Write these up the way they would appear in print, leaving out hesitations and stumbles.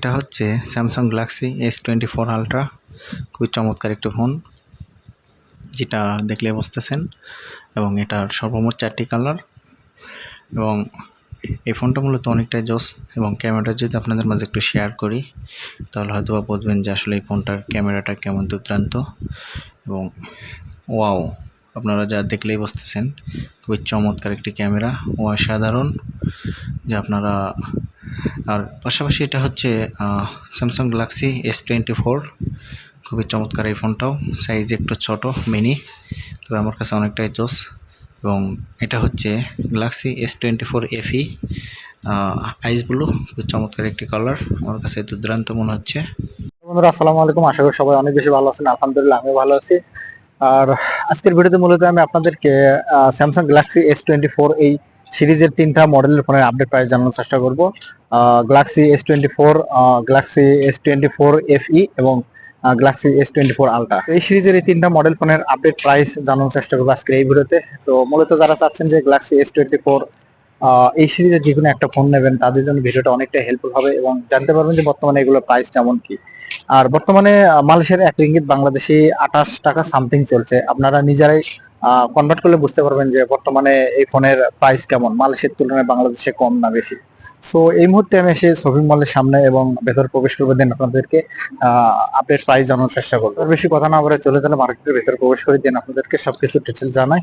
এটা হচ্ছে Samsung Galaxy S24 ultra, খুবই চমৎকার একটি ফোন, যেটা দেখলে বুঝতেছেন। এবং এটার সর্বমোট 4টি কালার, এবং এই ফোনটা মূলত অনেকটাই জোস। এবং ক্যামেরাটা যদি আপনাদের মাঝে একটু শেয়ার করি, তাহলে হয়তো বা বুঝবেন যে আসলে এই ফোনটার ক্যামেরাটা কেমন দুর্দান্ত। এবং ওয়াও, আপনারা যা দেখলেই বুঝতেছেন, খুবই চমৎকার একটি ক্যামেরা, অসাধারণ। যে আপনারা আর পাশাপাশি এটা হচ্ছে স্যামসাং গ্যালাক্সি S24, খুবই চমৎকার এই ফোনটাও, সাইজ একটু ছোট মিনি, তবে আমার কাছে অনেকটাই জোস। এবং এটা হচ্ছে গ্যালাক্সি S24 FE আইস ব্লু, খুব চমৎকার একটি কালার, আমার কাছে দুর্দান্ত মনে হচ্ছে। বন্ধুরা আসসালামু আলাইকুম, আশা করি সবাই অনেক বেশি ভালো আছেন। আলহামদুলিল্লাহ আমিও ভালো আছি। আর আজকের ভিডিওতে মূলত আমি আপনাদেরকে স্যামসাং গ্যালাক্সি S24 এই সিরিজের 3টা মডেলের ফোনের আপডেট প্রাইস জানানোর চেষ্টা করব। Galaxy S24, Galaxy S24 FE এবং গ্যালাক্সি S24 আলট্রা, এই সিরিজের এই 3টা মডেল ফোনের আপডেট প্রাইস জানানোর চেষ্টা করবো আজকের এই ভিডিওতে। তো মূলত যারা চাচ্ছেন যে গ্যালাক্সি S24 এই সিরিজের যে কোনো একটা ফোন নেবেন, তাদের জন্য ভিডিওটা অনেকটা হেল্পফুল হবে এবং জানতে পারবেন যে বর্তমানে এগুলোর প্রাইস কেমন কি। আর বর্তমানে মালয়েশিয়ার 1 রিঙ্গিত বাংলাদেশি 28 টাকা সামথিং চলছে। আপনারা নিজেরাই কনভার্ট করলে বুঝতে পারবেন যে বর্তমানে এই ফোনের প্রাইস কেমন, মালয়েশিয়ার তুলনায় বাংলাদেশে কম না বেশি। সো এই মুহূর্তে আমি এসে শপিং মলের সামনে এবং ভেতর প্রবেশ করবে দেন আপনাদেরকে আপডেট প্রাইস জানানোর চেষ্টা করবো। বেশি কথা না বলে চলে গেলে মার্কেটের ভেতর প্রবেশ করে দেন আপনাদেরকে সবকিছু ডিটেলস জানাই।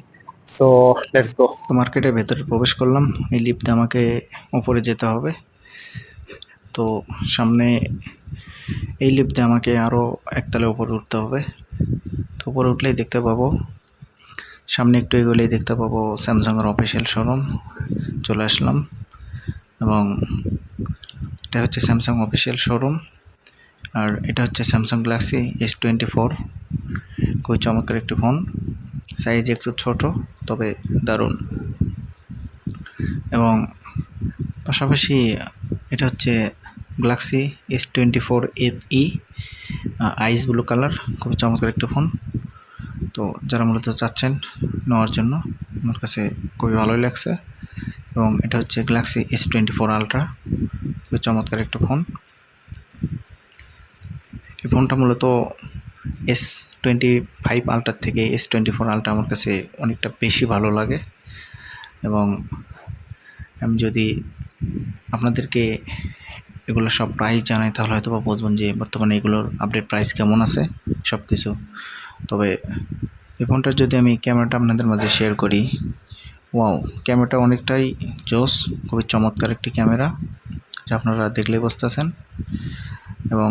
So let's go. তো মার্কেটের ভেতরে প্রবেশ করলাম, এই লিফটে আমাকে উপরে যেতে হবে। তো সামনে এই লিফটে আমাকে আরও একতলা উপরে উঠতে হবে। তো উপরে উঠলেই দেখতে পাবো, সামনে একটু এগোলেই দেখতে পাবো স্যামসাংয়ের অফিসিয়াল শোরুম। চলে আসলাম, এবং এটা হচ্ছে স্যামসাং অফিসিয়াল শোরুম। আর এটা হচ্ছে স্যামসাং গ্যালাক্সি S24, খুবই চমৎকার একটি ফোন, সাইজ একটু ছোট তবে দারুণ। এবং পাশাপাশি এটা হচ্ছে গ্যালাক্সি S24 FE আইস ব্লু কালার, খুবই চমৎকার একটি ফোন। তো যারা মূলত চাচ্ছেন নেওয়ার জন্য, আমার কাছে খুবই ভালোই লাগছে। এবং এটা হচ্ছে গ্যালাক্সি S24 আলট্রা, খুবই চমৎকার একটা ফোন। এই ফোনটা মূলত S25 আলট্রার থেকে S24 আলট্রা আমার কাছে অনেকটা বেশি ভালো লাগে। এবং আমি যদি আপনাদেরকে এগুলো সব প্রাইস জানাই, তাহলে হয়তো বা বুঝবেন যে বর্তমানে এগুলোর আপডেট প্রাইস কেমন আছে সব কিছু। তবে এই ফোনটার যদি আমি ক্যামেরাটা আপনাদের মাঝে শেয়ার করি, ওয়াও, ক্যামেরাটা অনেকটাই জোস, খুবই চমৎকার একটি ক্যামেরা, যা আপনারা দেখলেই বুঝতেছেন। এবং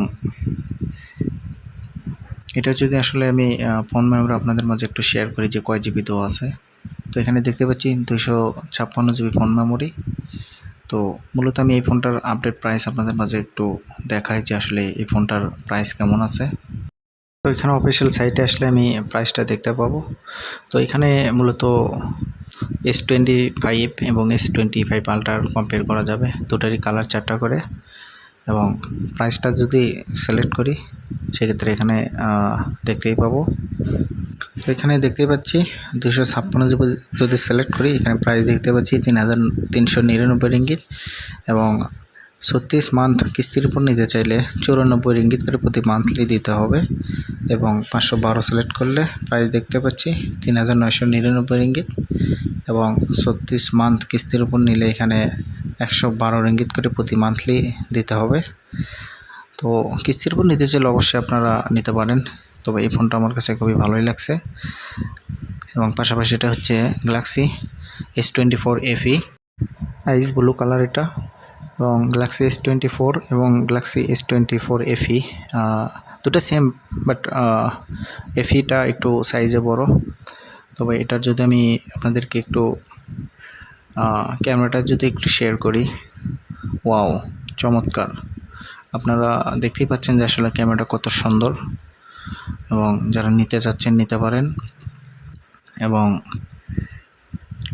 এটা যদি আসলে আমি ফোন মেমোরি আপনাদের মাঝে একটু শেয়ার করি যে কয় জিবি দেওয়া আছে, তো এখানে দেখতে পাচ্ছি 256 জিবি ফোন মেমোরি। তো মূলত আমি এই ফোনটার আপডেট প্রাইস আপনাদের মাঝে একটু দেখাই যে আসলে এই ফোনটার প্রাইস কেমন আছে। তো এখানে অফিসিয়াল সাইটে আসলে আমি প্রাইসটা দেখতে পাবো। তো এখানে মূলত S25 এবং S25 আলট্রার কম্পেয়ার করা যাবে, দুটারই কালার 4টা করে। এবং প্রাইসটা যদি সিলেক্ট করি, সেক্ষেত্রে এখানে দেখতেই পাবো। তো এখানে দেখতেই পাচ্ছি 256 জিবি যদি সিলেক্ট করি, এখানে প্রাইস দেখতে পাচ্ছি 3399 রিঙ্গিত। এবং 36 মান্থ কিস্তির উপর নিতে চাইলে 94 রিঙ্গিত করে প্রতি মান্থলি দিতে হবে। এবং 512 সিলেক্ট করলে প্রাইস দেখতে পাচ্ছি 3999 রিঙ্গিত। এবং 36 মান্থ কিস্তির উপর নিলে এখানে 112 রিঙ্গিত করে প্রতি মান্থলি দিতে হবে। তো কিস্তির উপর নিতে চাইলে অবশ্যই আপনারা নিতে পারেন, তবে এই ফোনটা আমার কাছে খুবই ভালোই লাগছে। এবং পাশাপাশি এটা হচ্ছে গ্যালাক্সি S24 FE আইস ব্লু কালার এটা। এবং গ্যালাক্সি S24 এবং গ্যালাক্সি S24 FE দুটো সেম, বাট FEটা একটু সাইজে বড়। তবে এটার যদি আমি আপনাদেরকে একটু ক্যামেরাটা যদি একটু শেয়ার করি, ওয়াও, চমৎকার। আপনারা দেখতেই পাচ্ছেন যে আসলে ক্যামেরাটা কত সুন্দর। এবং যারা নিতে চাচ্ছেন নিতে পারেন। এবং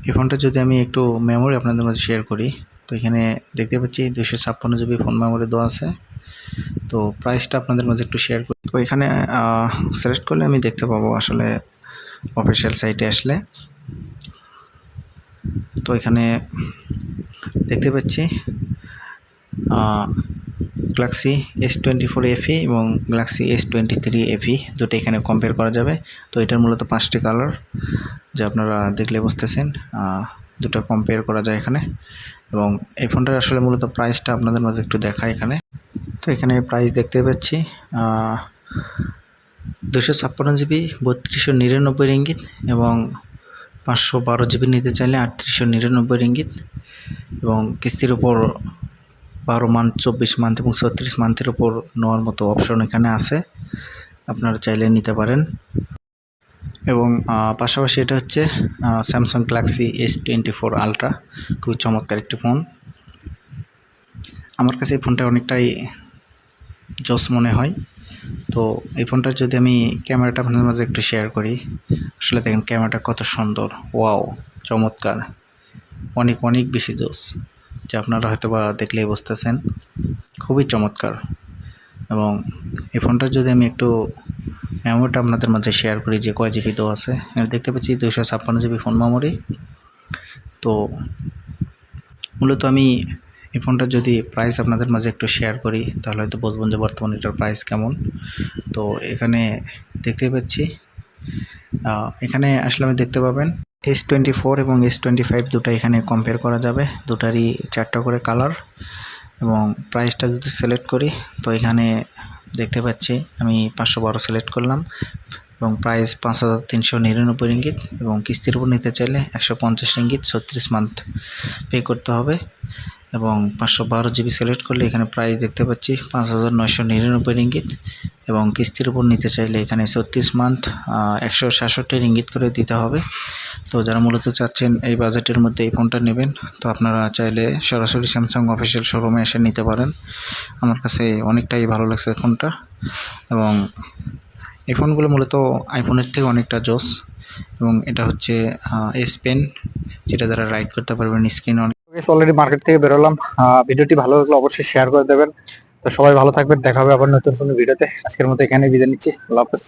এই ফোনটা যদি আমি একটু মেমোরি আপনাদের মাঝে শেয়ার করি, তো এখানে দেখতে পাচ্ছি 256 জিবি ফোন মেমোরি দেওয়া আছে। তো প্রাইসটা আপনাদের মাঝে একটু শেয়ার করি। তো এখানে সিলেক্ট করলে আমি দেখতে পাবো আসলে অফিসিয়াল সাইটে আসলে। তো এখানে দেখতে পাচ্ছি গ্যালাক্সি S24 FE এবং গ্যালাক্সি S23 FE দুটো এখানে কম্পেয়ার করা যাবে। তো এটার মূলত 5টি কালার যা আপনারা দেখলে বুঝতেছেন, দুটো কম্পেয়ার করা যায় এখানে। এবং এই ফোনটার আসলে মূলত প্রাইসটা আপনাদের মাঝে একটু দেখায় এখানে। তো এখানে প্রাইস দেখতে পাচ্ছি 256 জিবি 3299 রিঙ্গিত এবং 512 জিবি নিতে চাইলে 3899 রিঙ্গিত এবং কিস্তির উপর 12 মান্থ, 24 মান্থ এবং 36 মান্থের উপর নেওয়ার মতো অপশন এখানে আছে, আপনারা চাইলে নিতে পারেন। এবং পাশাপাশি এটা হচ্ছে স্যামসাং গ্যালাক্সি S24 আলট্রা, খুবই চমৎকার একটি ফোন। আমার কাছে এই ফোনটা অনেকটাই জোস মনে হয়। তো এই ফোনটার যদি আমি ক্যামেরাটা আপনাদের মাঝে একটু শেয়ার করি, আসলে দেখেন ক্যামেরাটা কত সুন্দর, ওয়াও, চমৎকার, অনেক অনেক বেশি জোস, যা আপনারা হয়তো বা দেখলেই বুঝতেছেন, খুবই চমৎকার। এবং এই ফোনটার যদি আমি একটু মেমোরিটা আপনাদের মাঝে শেয়ার করি যে কয় জিবি দেওয়া আছে, দেখতে পাচ্ছি 256 জিবি ফোন মেমোরি। তো মূলত আমি এই ফোনটার যদি প্রাইস আপনাদের মাঝে একটু শেয়ার করি তাহলে হয়তো বুঝবেন যে বর্তমানে এটার প্রাইস কেমন। তো এখানে দেখতে পাচ্ছি, এখানে আসলে আমি দেখতে পাবেন S24 এবং S25 দুটো এখানে কম্পেয়ার করা যাবে, দুটারই 4টা করে কালার। এবং প্রাইসটা যদি সিলেক্ট করি তো এখানে দেখতে পাচ্ছি আমি 512 সিলেক্ট করলাম এবং প্রাইস 5399 রিঙ্গিত এবং কিস্তির উপর নিতে চাইলে 150 রিঙ্গিত 36 মান্থ পে করতে হবে। এবং 512 জিবি সিলেক্ট করলে এখানে প্রাইস দেখতে পাচ্ছি 5999 রিঙ্গিত এবং কিস্তির উপর নিতে চাইলে এখানে 36 মান্থ 166 রিঙ্গিত করে দিতে হবে। তো যারা মূলত চাচ্ছেন এই বাজেটের মধ্যে এই ফোনটা নেবেন, তো আপনারা চাইলে সরাসরি স্যামসাং অফিসিয়াল শোরুমে এসে নিতে পারেন। আমার কাছে অনেকটাই ভালো লাগছে ফোনটা। এবং এই ফোনগুলো মূলত আইফোনের থেকে অনেকটা জোস। এবং এটা হচ্ছে এস পেন, যেটা দ্বারা রাইড করতে পারবেন স্ক্রিন অনেক। অলরেডি মার্কেট থেকে বেরোলাম, ভিডিওটি ভালো লাগলে অবশ্যই শেয়ার করে দেবেন। তো সবাই ভালো থাকবেন, দেখা হবে আবার নতুন কোনো ভিডিওতে। আজকের মতো এখানে বিদায় নিচ্ছি, আল্লাহ হাফেজ।